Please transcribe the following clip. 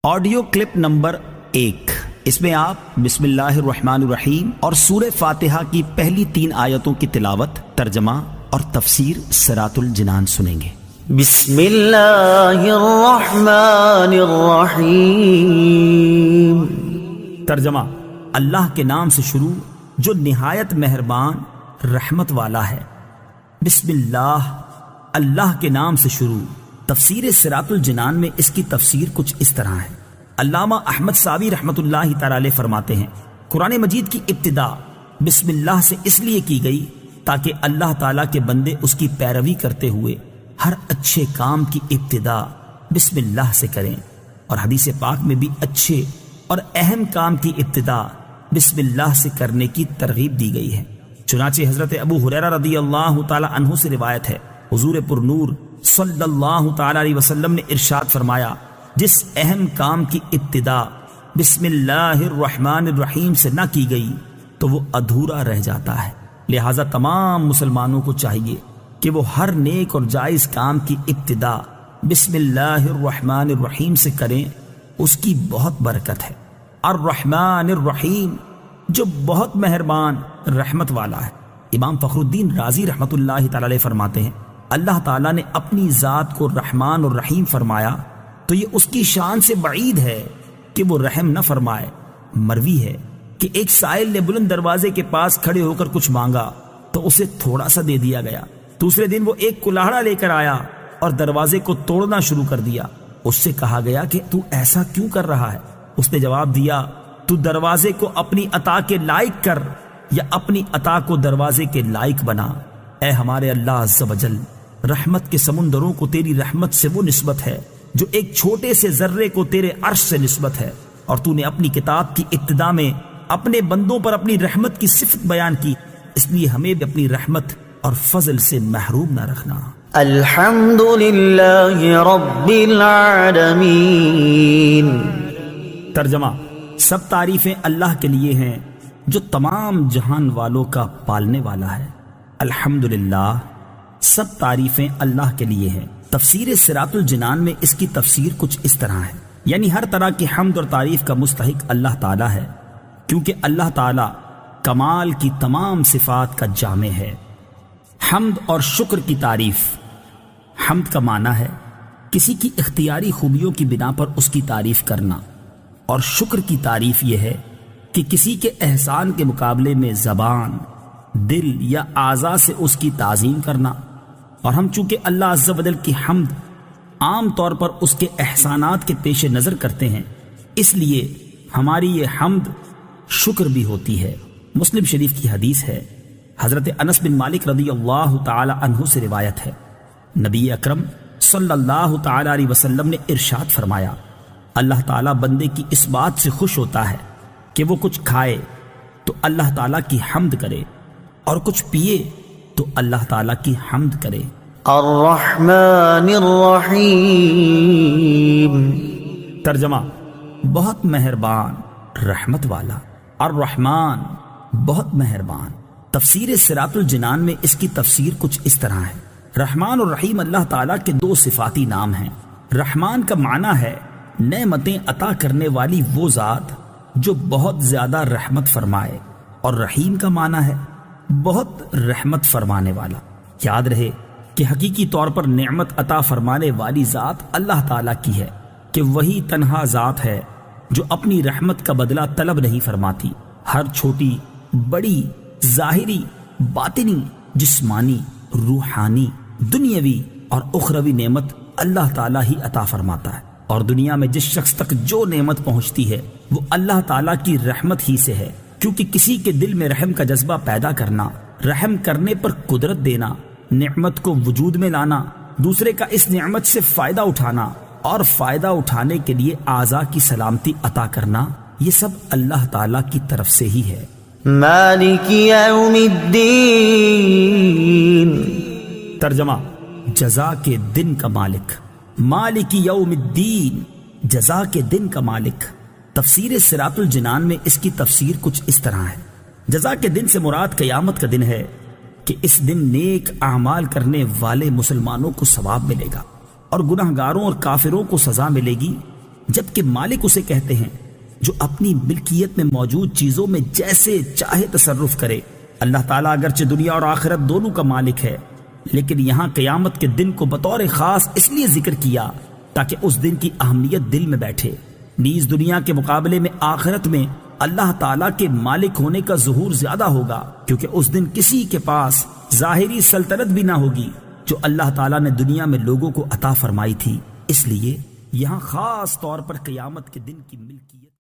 Audio clip number 1، اس میں آپ بسم اللہ الرحمن الرحیم اور سورہ فاتحہ کی پہلی 3 آیتوں کی تلاوت، ترجمہ اور تفسیر صراط الجنان سنیں گے۔ بسم اللہ الرحمن الرحیم۔ ترجمہ: اللہ کے نام سے شروع جو نہایت مہربان رحمت والا ہے۔ بسم اللہ، اللہ کے نام سے شروع۔ تفسیر صراط الجنان میں اس کی تفسیر کچھ اس طرح ہے۔ علامہ احمد ساوی رحمۃ اللہ تعالی علیہ فرماتے ہیں، قرآن مجید کی ابتدا بسم اللہ سے اس لیے کی گئی تاکہ اللہ تعالیٰ کے بندے اس کی پیروی کرتے ہوئے ہر اچھے کام کی ابتدا بسم اللہ سے کریں، اور حدیث پاک میں بھی اچھے اور اہم کام کی ابتدا بسم اللہ سے کرنے کی ترغیب دی گئی ہے۔ چنانچہ حضرت ابو ہریرہ رضی اللہ تعالی عنہ سے روایت ہے، حضور پر نور صلی اللہ تعالی علیہ وسلم نے ارشاد فرمایا، جس اہم کام کی ابتدا بسم اللہ الرحمن الرحیم سے نہ کی گئی تو وہ ادھورا رہ جاتا ہے۔ لہٰذا تمام مسلمانوں کو چاہیے کہ وہ ہر نیک اور جائز کام کی ابتدا بسم اللہ الرحمن الرحیم سے کریں، اس کی بہت برکت ہے۔ الرحمن الرحیم، جو بہت مہربان رحمت والا ہے۔ امام فخر الدین رازی رحمۃ اللہ تعالی علیہ فرماتے ہیں، اللہ تعالیٰ نے اپنی ذات کو رحمان اور رحیم فرمایا تو یہ اس کی شان سے بعید ہے کہ وہ رحم نہ فرمائے۔ مروی ہے کہ ایک سائل نے بلند دروازے کے پاس کھڑے ہو کر کچھ مانگا تو اسے تھوڑا سا دے دیا گیا۔ دوسرے دن وہ ایک کلاہڑا لے کر آیا اور دروازے کو توڑنا شروع کر دیا۔ اس سے کہا گیا کہ تو ایسا کیوں کر رہا ہے؟ اس نے جواب دیا، تو دروازے کو اپنی عطا کے لائق کر یا اپنی عطا کو دروازے کے لائق بنا۔ اے ہمارے اللہ عز و جل، رحمت کے سمندروں کو تیری رحمت سے وہ نسبت ہے جو ایک چھوٹے سے ذرے کو تیرے عرش سے نسبت ہے، اور تو نے اپنی کتاب کی ابتدا میں اپنے بندوں پر اپنی رحمت کی صفت بیان کی، اس لیے ہمیں بھی اپنی رحمت اور فضل سے محروم نہ رکھنا۔ الحمد للہ رب العالمین۔ ترجمہ: سب تعریفیں اللہ کے لیے ہیں جو تمام جہان والوں کا پالنے والا ہے۔ الحمدللہ، سب تعریفیں اللہ کے لیے ہیں۔ تفسیر صراط الجنان میں اس کی تفسیر کچھ اس طرح ہے، یعنی ہر طرح کی حمد اور تعریف کا مستحق اللہ تعالیٰ ہے، کیونکہ اللہ تعالیٰ کمال کی تمام صفات کا جامع ہے۔ حمد اور شکر کی تعریف۔ حمد کا معنی ہے کسی کی اختیاری خوبیوں کی بنا پر اس کی تعریف کرنا، اور شکر کی تعریف یہ ہے کہ کسی کے احسان کے مقابلے میں زبان، دل یا اعضاء سے اس کی تعظیم کرنا۔ اور ہم چونکہ اللہ عز و جل کی حمد عام طور پر اس کے احسانات کے پیش نظر کرتے ہیں، اس لیے ہماری یہ حمد شکر بھی ہوتی ہے۔ مسلم شریف کی حدیث ہے، حضرت انس بن مالک رضی اللہ تعالی عنہ سے روایت ہے، نبی اکرم صلی اللہ تعالی علیہ وسلم نے ارشاد فرمایا، اللہ تعالیٰ بندے کی اس بات سے خوش ہوتا ہے کہ وہ کچھ کھائے تو اللہ تعالیٰ کی حمد کرے، اور کچھ پیے تو اللہ تعالیٰ کی حمد کرے۔ الرحمن الرحیم۔ ترجمہ: بہت مہربان رحمت والا۔ الرحمن، بہت مہربان۔ تفسیر صراط الجنان میں اس کی تفسیر کچھ اس طرح ہے، رحمان اور رحیم اللہ تعالیٰ کے 2 صفاتی نام ہیں۔ رحمان کا معنی ہے نعمتیں عطا کرنے والی وہ ذات جو بہت زیادہ رحمت فرمائے، اور رحیم کا معنی ہے بہت رحمت فرمانے والا۔ یاد رہے کہ حقیقی طور پر نعمت عطا فرمانے والی ذات اللہ تعالیٰ کی ہے، کہ وہی تنہا ذات ہے جو اپنی رحمت کا بدلہ طلب نہیں فرماتی۔ ہر چھوٹی بڑی، ظاہری، باطنی، جسمانی، روحانی، دنیاوی اور اخروی نعمت اللہ تعالیٰ ہی عطا فرماتا ہے، اور دنیا میں جس شخص تک جو نعمت پہنچتی ہے وہ اللہ تعالیٰ کی رحمت ہی سے ہے، کیونکہ کسی کے دل میں رحم کا جذبہ پیدا کرنا، رحم کرنے پر قدرت دینا، نعمت کو وجود میں لانا، دوسرے کا اس نعمت سے فائدہ اٹھانا، اور فائدہ اٹھانے کے لیے اعضاء کی سلامتی عطا کرنا، یہ سب اللہ تعالیٰ کی طرف سے ہی ہے۔ مالک یوم الدین۔ ترجمہ: جزا کے دن کا مالک۔ مالک یوم الدین، جزا کے دن کا مالک۔ تفسیر صراط الجنان میں اس کی تفسیر کچھ اس طرح ہے، جزا کے دن سے مراد قیامت کا دن ہے کہ اس دن نیک اعمال کرنے والے مسلمانوں کو ثواب ملے گا، اور گناہگاروں اور کافروں کو سزا ملے گی، جبکہ مالک اسے کہتے ہیں جو اپنی ملکیت میں موجود چیزوں میں جیسے چاہے تصرف کرے۔ اللہ تعالیٰ اگرچہ دنیا اور آخرت دونوں کا مالک ہے، لیکن یہاں قیامت کے دن کو بطور خاص اس لیے ذکر کیا تاکہ اس دن کی اہمیت دل میں بیٹھے۔ نیز دنیا کے مقابلے میں آخرت میں اللہ تعالیٰ کے مالک ہونے کا ظہور زیادہ ہوگا، کیونکہ اس دن کسی کے پاس ظاہری سلطنت بھی نہ ہوگی جو اللہ تعالیٰ نے دنیا میں لوگوں کو عطا فرمائی تھی۔ اس لیے یہاں خاص طور پر قیامت کے دن کی ملکیت